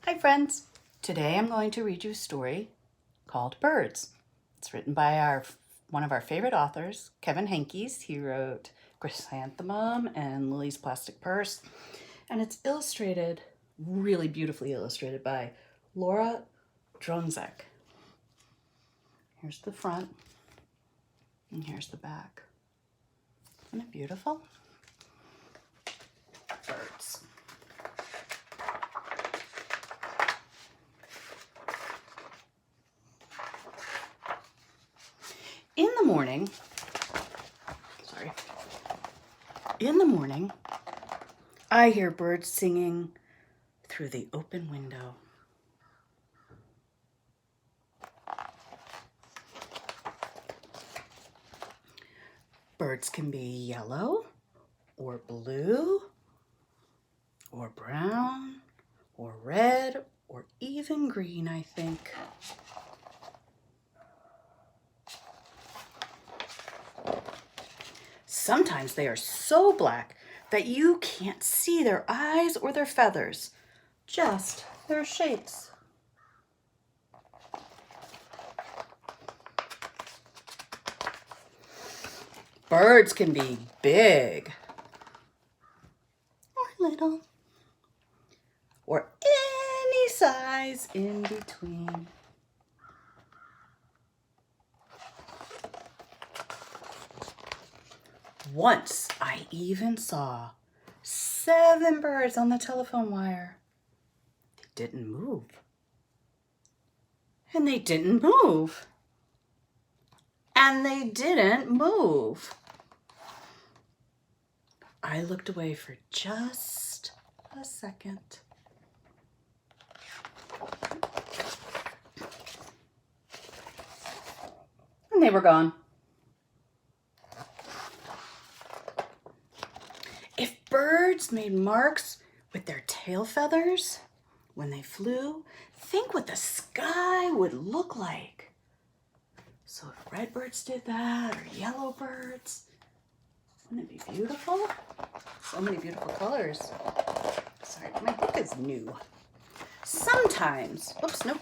Hi friends! Today I'm going to read you a story called Birds. It's written by one of our favorite authors, Kevin Henkes. He wrote Chrysanthemum and Lily's Plastic Purse. And it's illustrated, really beautifully illustrated by Laura Dronzek. Here's the front and here's the back. Isn't it beautiful? Birds. In the morning, I hear birds singing through the open window. Birds can be yellow or blue or brown or red or even green, I think. Sometimes they are so black that you can't see their eyes or their feathers, just their shapes. Birds can be big or little or any size in between. Once I even saw 7 birds on the telephone wire. They didn't move. And they didn't move. And they didn't move. I looked away for just a second. And they were gone. If birds made marks with their tail feathers when they flew, think what the sky would look like. So if red birds did that, or yellow birds, wouldn't it be beautiful? So many beautiful colors. Sorry, my book is new. Sometimes, oops, nope.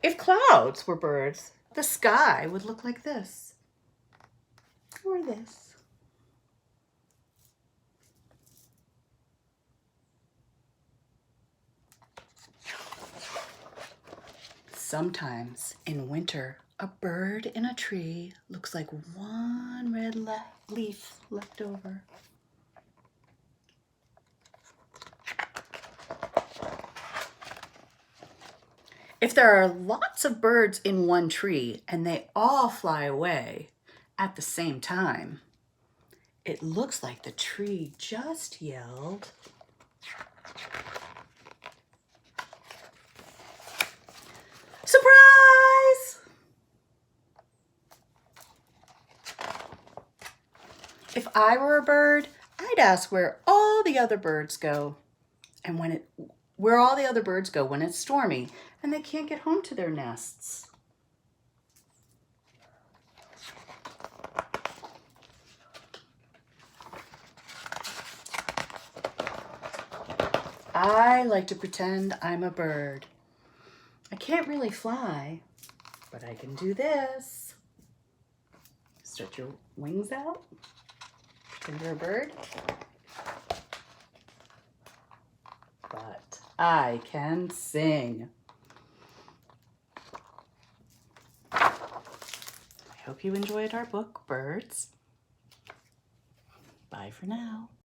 If clouds were birds, the sky would look like this, or this. Sometimes in winter, a bird in a tree looks like one red leaf left over. If there are lots of birds in one tree and they all fly away at the same time, it looks like the tree just yelled, "Surprise!" If I were a bird, I'd ask where all the other birds go and where all the other birds go when it's stormy and they can't get home to their nests. I like to pretend I'm a bird. I can't really fly, but I can do this. Stretch your wings out. Pretend you're a bird. But I can sing. I hope you enjoyed our book, Birds. Bye for now.